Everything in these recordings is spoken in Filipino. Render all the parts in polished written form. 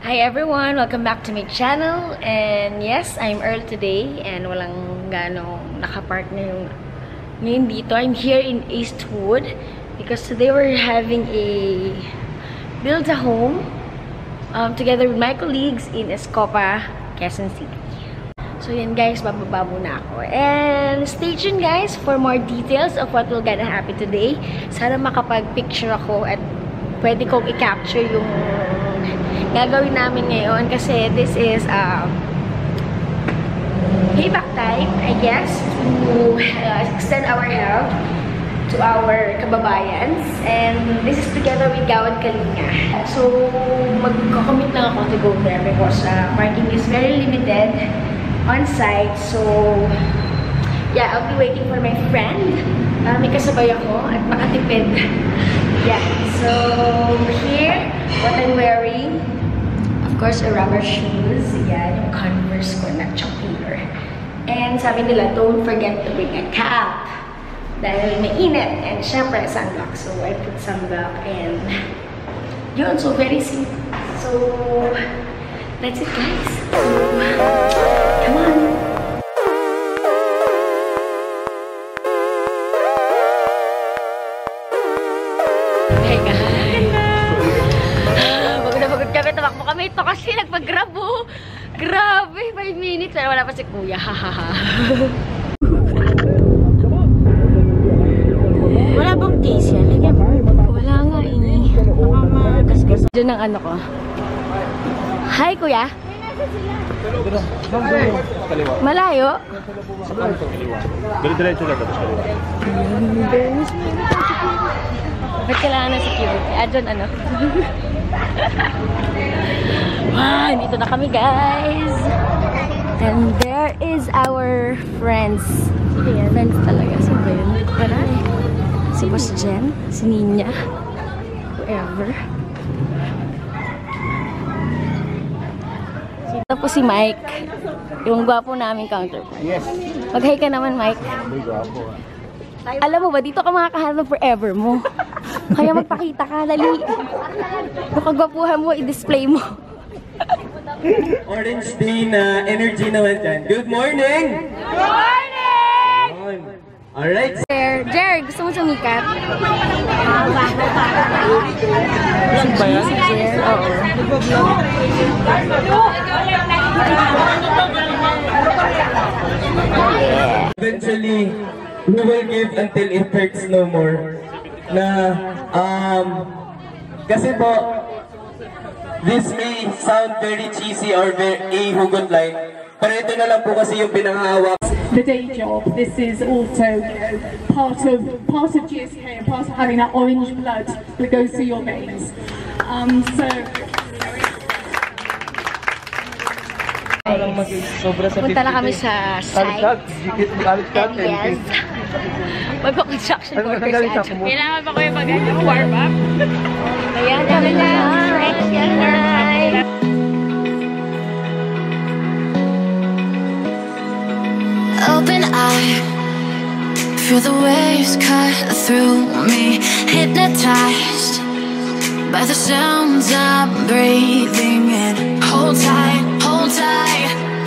Hi everyone! Welcome back to my channel. And yes, I'm Earl today and walang ganong nakapark na yung ngayon dito. I'm here in Eastwood because today we're having a build a home together with my colleagues in Escopa, Quezon City. So yan guys, bababa muna ako. And stay tuned guys for more details of what will gonna happen today. Sana makapag-picture ako at pwede kong i-capture yung gagawin namin ngayon kasi this is payback time, I guess, to extend our help to our kababayans. And this is together with Gawad Kalinga. So, magko-commit lang ako to go there because parking is very limited on site. So, yeah, I'll be waiting for my friend. May kasabay ako at makatipid. Yeah, so here, what I'm wearing, of course, a rubber shoes. Yan, yung Converse ko na chocolate. And sabi nila, don't forget to bring a cap. Dahil mainit. And syempre, sunblock. So I put sunblock and yun, so very simple. So, that's it guys. So, come on. Hey guys. Pagod kami, tamakbo kami. Ito kasi nagpag-grab oh. Grabe, 5 minutes. Pero wala pa si kuya. Wala bang case yan? Wala nga ini. Makagasgas. Diyan ang ano ko. Hi kuya. Malayo? Diretso lang tapos kaliwa. Ba't kailangan ng security? Diyan ano? Wow, dito na kami guys. And there is our friends. Sige yan, friends talaga. Saan ba yun? Wala eh. Si Boss Jen, si Ninya, whoever. Tapos si Mike, yung gwapo namin counterpart. Yes. Mag-hi ka naman, Mike. Muy gwapo. Alam mo ba, dito ka makakahanap ng forever mo. Kaya magpakita ka, dali. Yung kagwapuhan mo, i-display mo. Orange Day na energy naman dyan. Good morning! Good morning! Alright. Jer, gusto mo sumikat? Si Jer, oo. Eventually, we will give until it hurts no more. Na, kasi po, this may sound very cheesy or very hugot line, pero ito na lang po kasi yung pinangahawak. The day job. This is also part of GSK and part of having that orange blood that goes through your veins. Punta na kami sa site. And yes, magpo-construction workers at kailangan pa ko yung mag-warm up. Ayan, kami na. Open eye, feel the waves cut through me, hypnotized by the sounds I'm breathing in. Hold tight,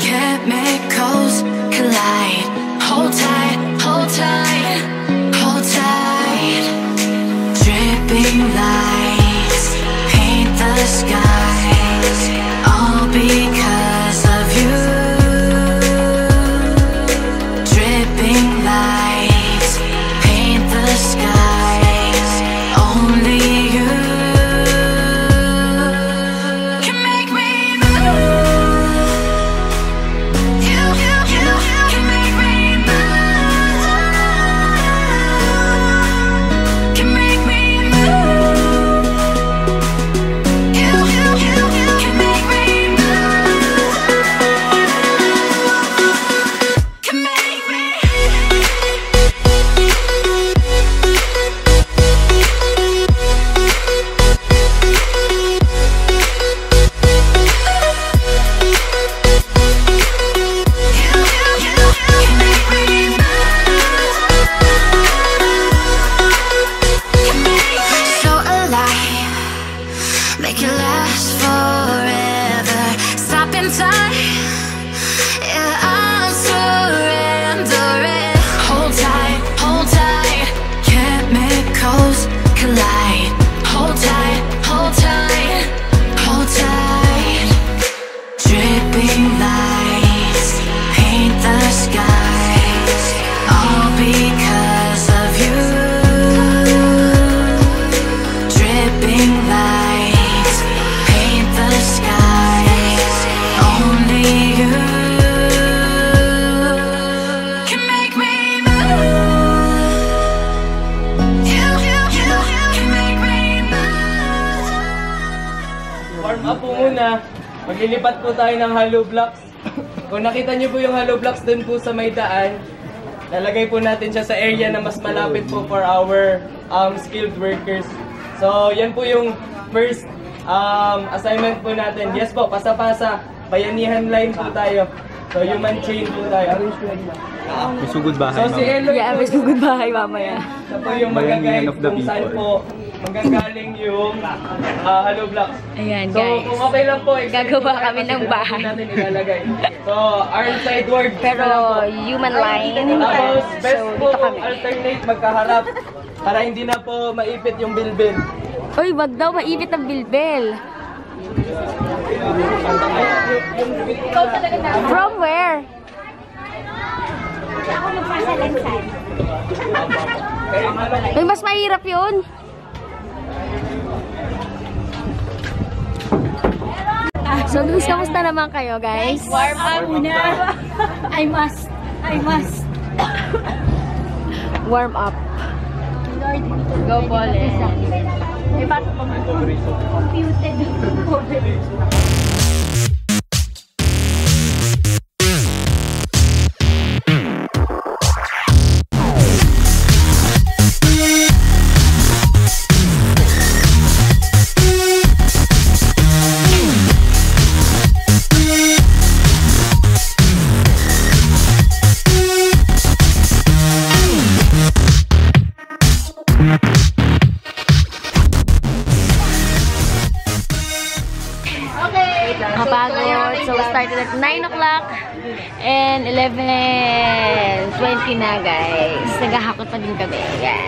chemicals collide. Hold tight, hold tight, hold tight. Dripping lights paint the skies, all because of you. Skies, only you can make up po muna. Maglilipat po tayo ng hollow blocks. Kung nakita niyo po yung hollow blocks dun po sa may daan, lalagay po natin siya sa area na mas malapit po for our skilled workers. So, yan po yung first assignment po natin. Yes po, pasa-pasa. Bayanihan line po tayo. So, human chain po tayo. May sugod bahay, So, si Eloy Yeah, po, may sugod bahay mamaya. siya po yung mag-guide kung saan po manggagaling yung hollow blocks. Ayan, So, guys. kung okay lang po, Gagawa kami ng kasi bahay. natin ilalagay. So, our sideward. Pero human line. Tapos, best So, po dito kami. alternate magkaharap para hindi na po maipit yung bilbil. Uy, wag daw maipit ang bilbil. From where? Uy, mas mahirap yun. So, guys, kamusta naman kayo, guys? Warm up muna. I must. Warm up. Go, Bolin. May pasok pa man. Computed. Kapagod. So, we started at 9 o'clock and 11:20 na, guys. Naghahakot pa din kami. Yan.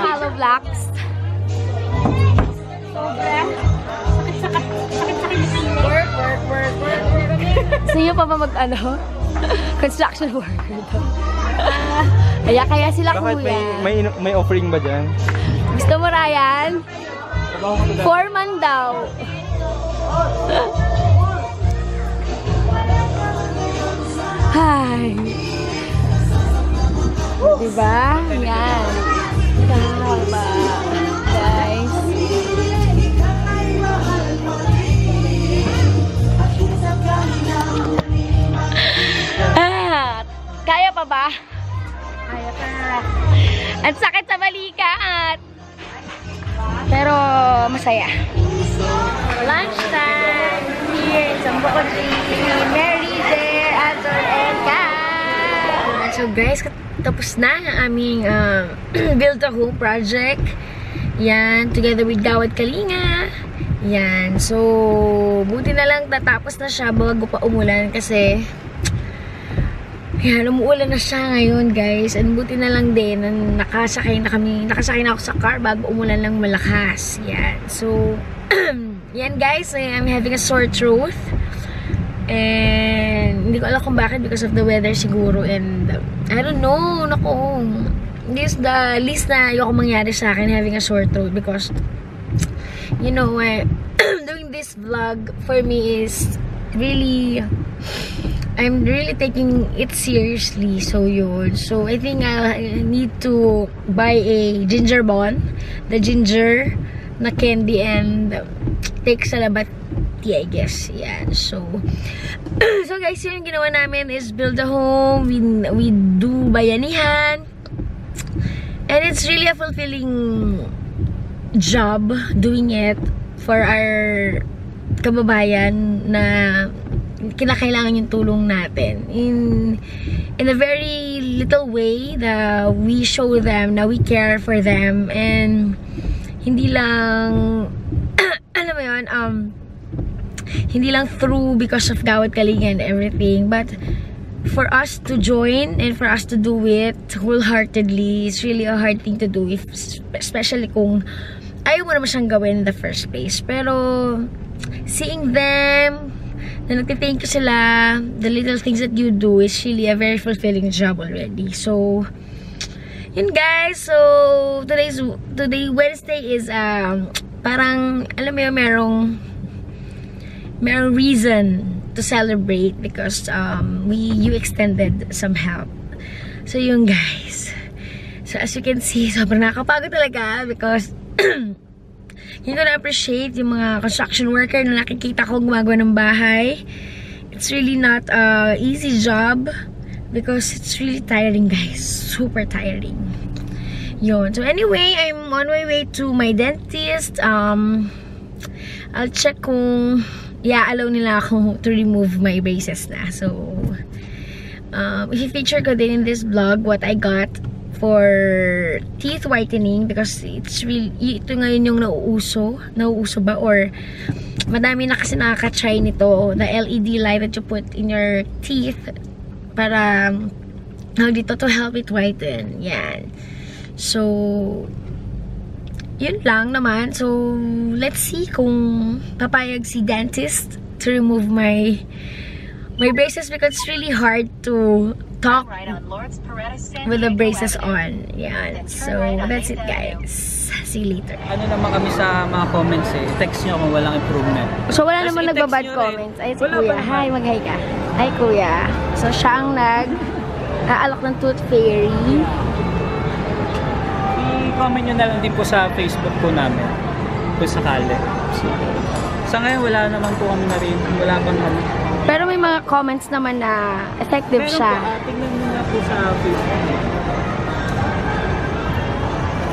Hollow blocks. Work. Sa'yo pa ba mag-ano? Construction worker to. Kaya sila Bakit kuya. may offering ba dyan? Gusto mo, Ryan? Foreman daw. Hi. Diba? Yan. Tama. Guys. Kaya pa ba? Kaya pa. Ang sakit sa balikat. Pero masaya. Lunchtime here in Sambuco City. Mary, Jer, Azor, and Kat. So guys, tapos na ang aming Build a Home project. Yan, together with Gawad Kalinga. Yan, so buti na lang natapos na siya bago pa umulan kasi yan, umuulan na siya ngayon, guys. And buti na lang din na nakasakay na ako sa car bago umulan lang malakas. Yan. So, yan guys, I'm having a sore throat. And hindi ko alam kung bakit, because of the weather siguro. And I don't know, naku. This is the least na ayoko mangyari sa akin, having a sore throat. Because, you know, doing this vlog for me is really... I'm really taking it seriously, so yun. So, I think I need to buy a ginger bond. The ginger na candy and take sa labat tea, I guess. Yan. So guys, yun yung ginawa namin is build a home. We do bayanihan. And it's really a fulfilling job doing it for our kababayan na kinakailangan yung tulong natin in a very little way that we show them na we care for them, and hindi lang alam mo yun, hindi lang through because of Gawad Kalinga and everything, but for us to join and for us to do it wholeheartedly is really a hard thing to do, especially kung ayaw mo naman siyang gawin in the first place. Pero seeing them na nagtithank you sila, the little things that you do is really a very fulfilling job already. So, yun guys. So, today Wednesday is parang, alam mo yun, merong reason to celebrate because you extended some help. So, yun guys. So as you can see, sobrang nakakapagod talaga because hindi ko na-appreciate yung mga construction worker na nakikita ko gumagawa ng bahay. It's really not a easy job because it's really tiring, guys. Super tiring. Yun. So anyway, I'm on my way to my dentist. I'll check kung allow nila ako to remove my braces na. So i-feature ko din in this vlog what I got for teeth whitening because it's really, ito ngayon yung nauuso ba, or madami na kasi nakaka-try nito, the LED light that you put in your teeth para dito to help it whiten. Yan. So yun lang naman. So let's see kung papayag si dentist to remove my braces because it's really hard to talk with the braces on. Yan. So, that's it, guys. See you later. Ano naman kami sa mga comments text nyo kung walang improvement. So, wala naman nagbabad comments. Ay, si Kuya. Hi, mag-hi ka. Hi, Kuya. So, siya ang nag-aalok ng tooth fairy. I-comment nyo na lang din po sa Facebook po namin. Kung sakali. Sa ngayon, wala naman po kami na rin. Wala pang kami. Pero may mga comments naman na effective siya. Pero tingnan nyo na po sa Facebook.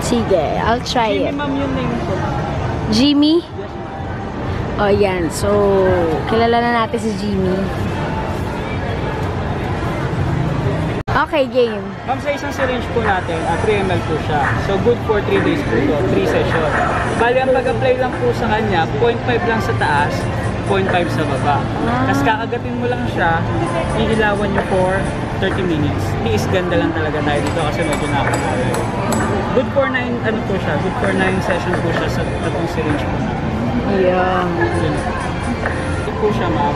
Sige, I'll try it. Jimmy, ma'am, yung name po. Jimmy? Yes, ma'am. O, yan. So, kilala na natin si Jimmy. Okay, game. Ma'am, sa isang syringe po natin, 3 ml po siya. So, good for 3 days po ito. 3 sessions. Bali, ang pag-apply lang po sa kanya, 0.5 lang sa taas, 0.5 sa baba. Tapos kakagatin mo lang siya, iilawan nyo for 30 minutes. Tiis ganda lang talaga tayo dito kasi medyo nakakalayo. Good for 9, ano po siya, good for 9 sessions po siya sa tatong syringe po natin. Yeah. Ito po siya, ma'am.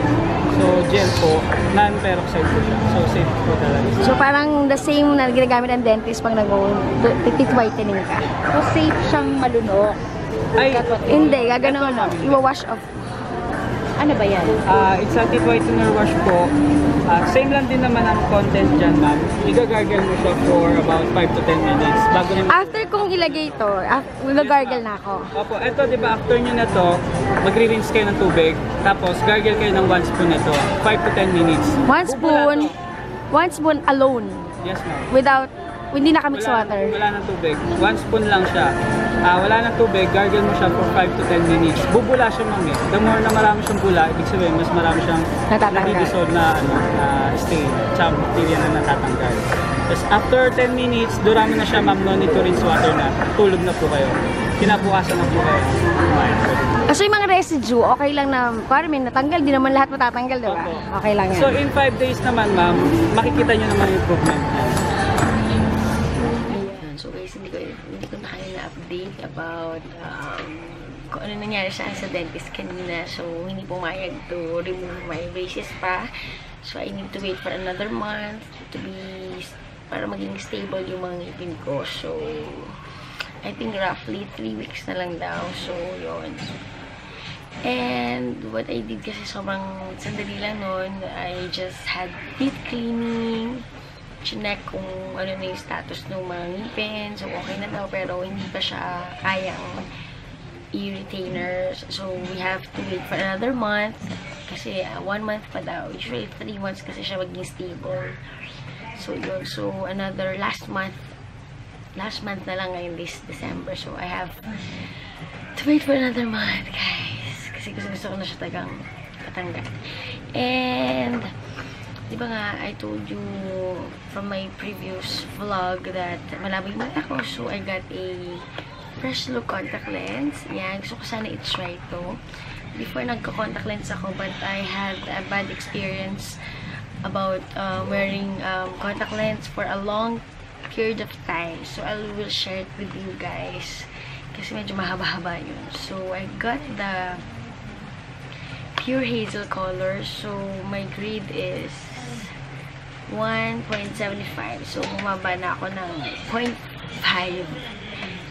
So, gel po, non-peroxide po siya. So, safe po talaga. So, parang the same na ginagamit ng dentist pag nag-teeth whitening ka. So safe siyang malunok. Ay, Hindi, gagano'n mo. Iwa-wash off. Ano ba yan? It's a teeth whitener wash po. Same lang din naman ang content dyan, ma'am. Igagargle mo siya for about 5 to 10 minutes. Bago naman. After kong ilagay ito, mag-gargle na ako. Opo, eto, di ba, after nyo na to, magre-rinse kayo ng tubig. Tapos, gargle kayo ng 1 spoon nito. 5 to 10 minutes. 1 spoon alone. Yes, ma'am. Without, hindi nakamix water. Wala ng tubig. 1 spoon lang siya. Wala ng tubig, gargle mo siya for 5 to 10 minutes. Bubula siya, ma'am. The more na marami siyang bula, ibig sabihin, mas marami siyang nadi-dissolve na stain. Tsaka bacteria na natatanggal. Tapos after 10 minutes, durami na siya, ma'am. No need to rinse water na. Tulog na po kayo. Kinabukasan na po kayo. So yung mga residue, okay lang na, parang may natanggal, di naman lahat matatanggal, di ba? Okay lang yan. So in 5 days naman, ma'am, makikita nyo naman yung improvement niya. So guys, hindi ko na kayo na-update about kung ano nangyari sa dentist kanina. So, hindi pumayag to remove my braces pa. So, I need to wait for another month para maging stable yung mga ngipin ko. So, I think roughly 3 weeks na lang daw. So, yun. And, what I did kasi sobrang sandali lang nun. I just had teeth cleaning. Chinek kung ano na yung status ng mga ngipin. So, okay na daw. Pero, hindi pa siya kayang i-retainers. So, we have to wait for another month. Kasi, 1 month pa daw. Usually, 3 months kasi siya maging stable. So, yun. So, another last month na lang ngayon this December. So, I have to wait for another month, guys. Kasi gusto ko na siya tatanggal. And, di ba nga, I told you from my previous vlog that malabo yung mata ko. So, I got a fresh look contact lens. Yan. Gusto ko sana i-try to. Before nagka-contact lens ako, but I had a bad experience about wearing contact lens for a long period of time. So, I will share it with you guys. Kasi medyo mahaba-haba yun. So, I got the pure hazel color. So, my grade is 1.75. So, bumaba na ako ng 0.5.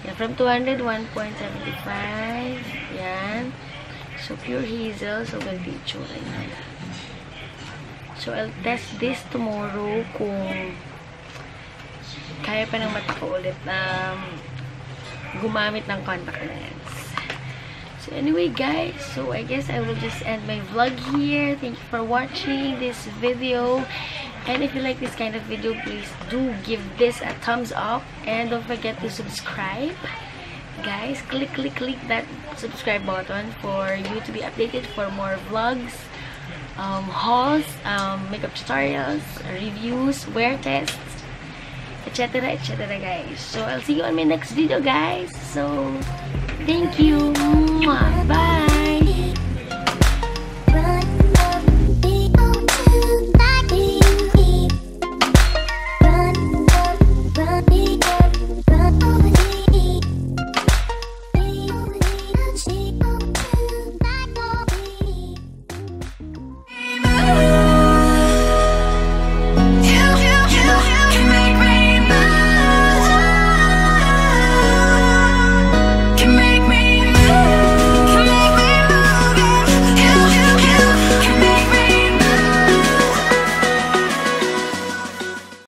Yan, from 200, 1.75. Yan. So, pure hazel. So, ganito yung tsura niya. So, I'll test this tomorrow kung kaya pa ng mata ko ulit na gumamit ng contact lens. So anyway guys, so I guess I will just end my vlog here. Thank you for watching this video. And if you like this kind of video, please do give this a thumbs up. And don't forget to subscribe. Guys, click that subscribe button for you to be updated for more vlogs, hauls, makeup tutorials, reviews, wear tests, etc, guys. So I'll see you on my next video, guys. So thank you. Bye.